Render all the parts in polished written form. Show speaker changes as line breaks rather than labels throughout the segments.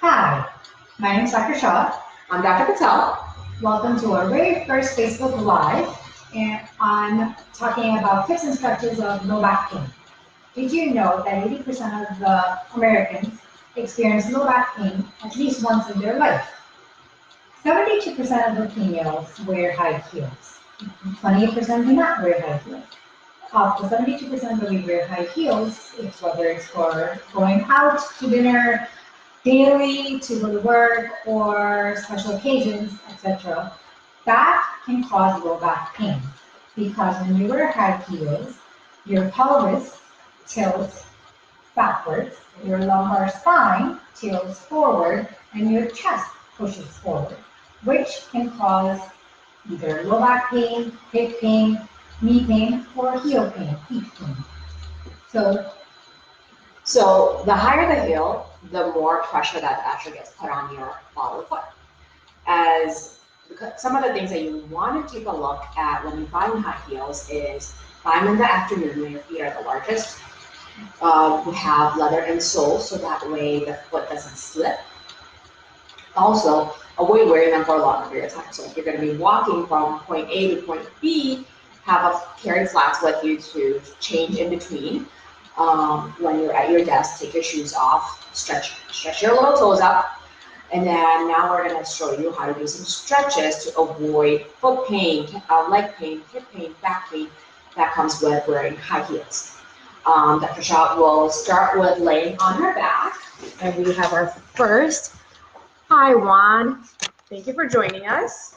Hi, my name is Dr. Shah.
I'm Dr. Patel.
Welcome to our very first Facebook Live, and I'm talking about tips and stretches of low back pain. Did you know that 80% of the Americans experience low back pain at least once in their life? 72% of the females wear high heels. 28% do not wear high heels. Of the 72% that we wear high heels, it's whether it's for going out to dinner, daily, to go to work, or special occasions, etc. That can cause low back pain because when you wear high heels, your pelvis tilts backwards, your lumbar spine tilts forward, and your chest pushes forward, which can cause either low back pain, hip pain, knee pain, or heel pain, feet pain. So
So the higher the heel, the more pressure that actually gets put on your ball of the foot. As some of the things that you want to take a look at when you're buying high heels is buy them in the afternoon when your feet are the largest. We have leather insole so that way the foot doesn't slip. Also, avoid wearing them for a long period of time. So if you're going to be walking from point A to point B, carry flats with you to change in between. When you're at your desk, take your shoes off, stretch your little toes up, and then now we're going to show you how to do some stretches to avoid foot pain, leg pain, hip pain, back pain that comes with wearing high heels. Dr. Shah will start with laying on her back, and we have our first. Hi, Juan. Thank you for joining us.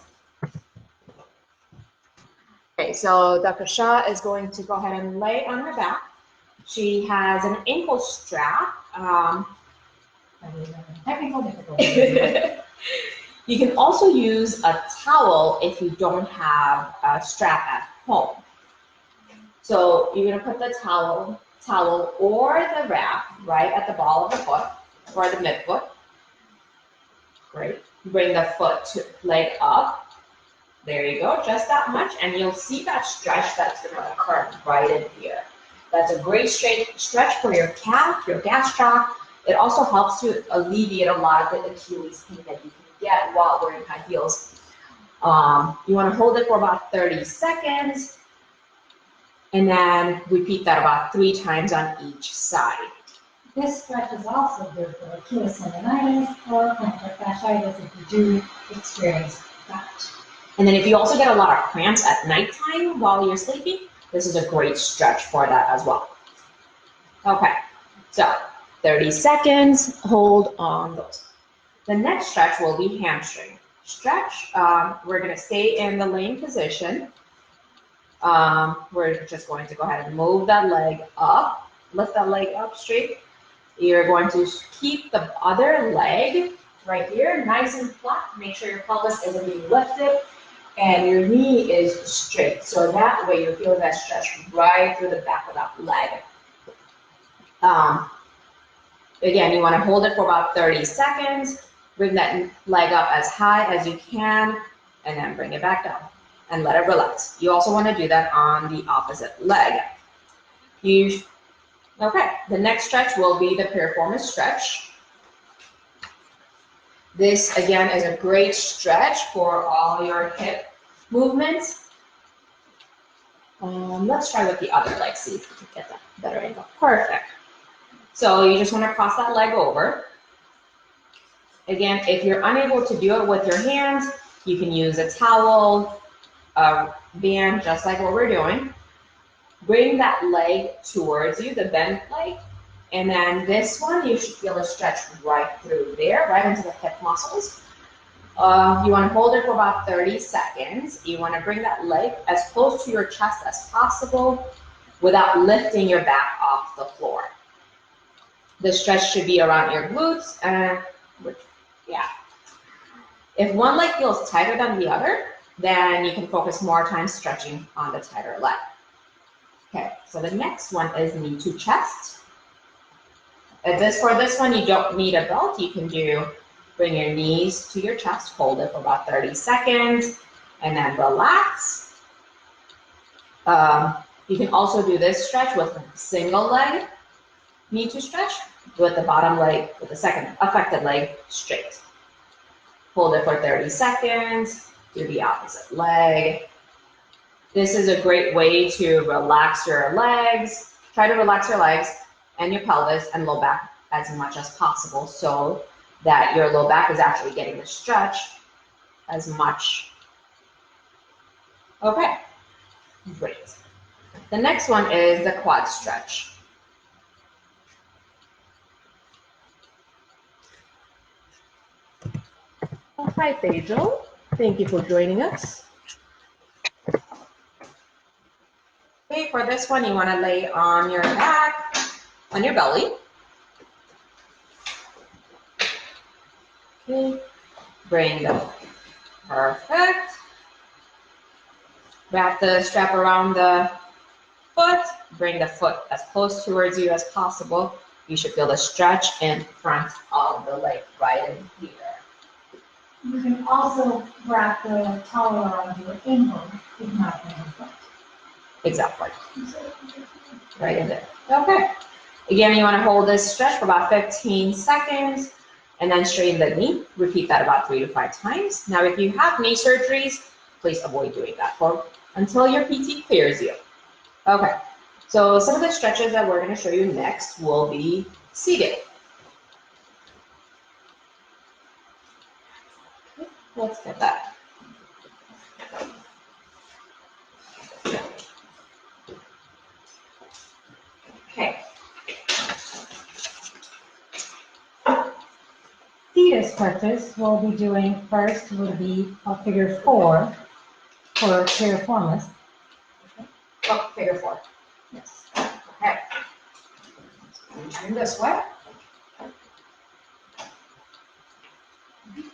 Okay, so Dr. Shah is going to go ahead and lay on her back. She has an ankle strap.
technical difficulty.
You can also use a towel if you don't have a strap at home. So you're gonna put the towel or the wrap right at the ball of the foot or the midfoot. Great. Bring the leg up. There you go, just that much, and you'll see that stretch that's gonna occur right in here. That's a great stretch for your calf, your gastroc. It also helps to alleviate a lot of the Achilles pain that you can get while wearing high heels. You want to hold it for about 30 seconds, and then repeat that about 3 times on each side.
This stretch is also good for Achilles tendonitis or plantar fasciitis if you do experience that.
And then if you also get a lot of cramps at nighttime while you're sleeping, this is a great stretch for that as well. Okay, so 30 seconds, hold on those. The next stretch will be hamstring stretch. We're gonna stay in the laying position. We're just going to go ahead and move that leg up, lift that leg up straight. You're going to keep the other leg right here, nice and flat. Make sure your pelvis isn't being lifted and your knee is straight. So that way you're feeling that stretch right through the back of that leg. Again, you want to hold it for about 30 seconds. Bring that leg up as high as you can, and then bring it back down and let it relax. You also want to do that on the opposite leg. Okay, the next stretch will be the piriformis stretch. This, again, is a great stretch for all your hip movements. Let's try with the other leg, see if we can get that better angle. Perfect. So you just want to cross that leg over. Again, if you're unable to do it with your hands, you can use a towel, a band, just like what we're doing. Bring that leg towards you, the bent leg, and then this one, you should feel a stretch right through there, right into the hip muscles. You want to hold it for about 30 seconds. You want to bring that leg as close to your chest as possible without lifting your back off the floor. The stretch should be around your glutes, If one leg feels tighter than the other, then you can focus more time stretching on the tighter leg. Okay, so the next one is knee to chest. For this one, you don't need a belt. You can bring your knees to your chest, hold it for about 30 seconds, and then relax. You can also do this stretch with a single leg knee to stretch. with the bottom leg, with the second affected leg straight. Hold it for 30 seconds, do the opposite leg. This is a great way to relax your legs. Try to relax your legs and your pelvis and low back as much as possible so that your low back is actually getting the stretch as much. Okay, great. The next one is the quad stretch. Hi, Pedro. Thank you for joining us. Okay, for this one, you want to lay on your back, on your belly. Okay, bring the, perfect. Wrap the strap around the foot, bring the foot as close towards you as possible. You should feel the stretch in front of the leg, right in here.
You can also wrap the towel around your ankle if not in the foot.
Exactly. Right in there. Okay. Again, you want to hold this stretch for about 15 seconds and then straighten the knee. Repeat that about 3 to 5 times. Now, if you have knee surgeries, please avoid doing that until your PT clears you. Okay. So some of the stretches that we're going to show you next will be seated. Let's get that. Okay.
Seated stretches we'll be doing first will be a figure 4 for piriformis.
Oh, figure 4.
Yes.
Okay. Turn this way.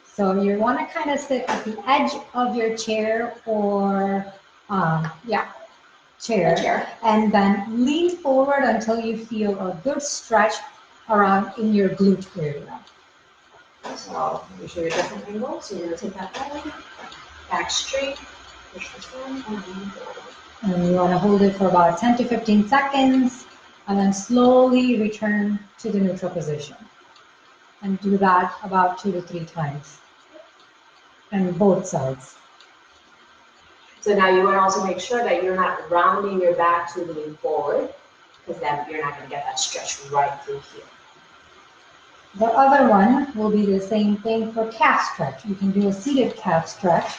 So you want to kind of sit at the edge of your chair or, chair, and then lean forward until you feel a good stretch around in your glute area.
So you show your different angles. So you're going to take that back straight, push this one, and lean forward.
And you want to hold it for about 10 to 15 seconds, and then slowly return to the neutral position. And do that about 2 to 3 times. And both sides.
So now you want to also make sure that you're not rounding your back to lean forward, because then you're not going to get that stretch right through here.
The other one will be the same thing for calf stretch. You can do a seated calf stretch.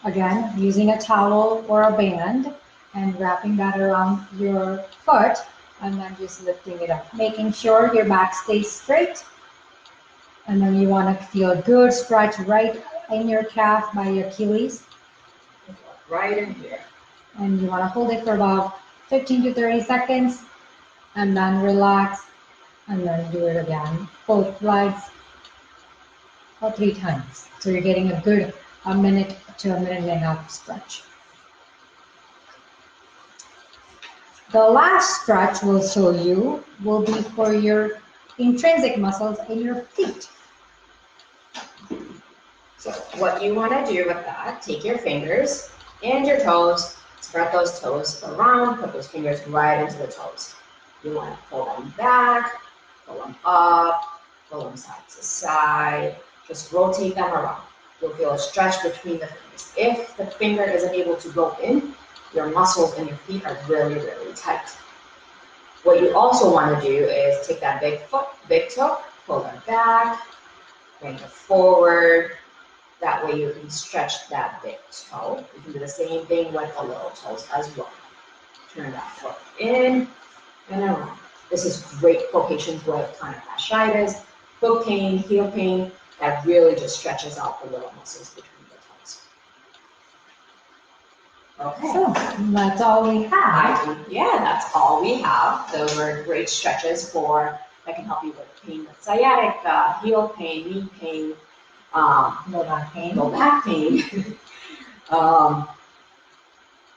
Again, using a towel or a band and wrapping that around your foot and then just lifting it up, making sure your back stays straight. And then you want to feel a good stretch right in your calf by your Achilles.
Right in here.
And you want to hold it for about 15 to 30 seconds and then relax and then do it again. Both legs or 3 times. So you're getting a good a minute to a minute and a half stretch. The last stretch we'll show you will be for your intrinsic muscles in your feet.
So what you want to do with that, take your fingers and your toes, spread those toes around, put those fingers right into the toes. You want to pull them back, pull them up, pull them side to side, just rotate them around. You'll feel a stretch between the fingers. If the finger isn't able to go in, your muscles in your feet are really, really tight. What you also want to do is take that big foot, big toe, pull it back, bring it forward. That way you can stretch that big toe. You can do the same thing with the little toes as well. Turn that foot in and around. This is great for patients with plantar fasciitis, foot pain, heel pain. That really just stretches out the little muscles between the toes. Okay.
So that's all we have.
Yeah, that's all we have. Those are great stretches that can help you with pain with sciatica, heel pain, knee pain,
Low back pain.
low back pain.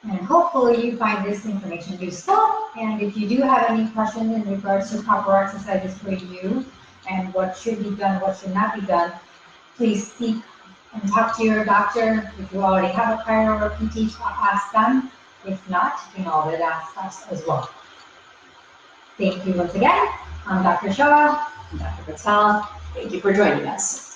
And hopefully you find this information useful. And if you do have any questions in regards to proper exercises for you and what should be done, what should not be done, please seek and talk to your doctor. If you already have a prior or a PT, ask them. If not, you can always ask us as well. Thank you once again. I'm Dr. Shah.
Dr. Patel, thank you for joining us.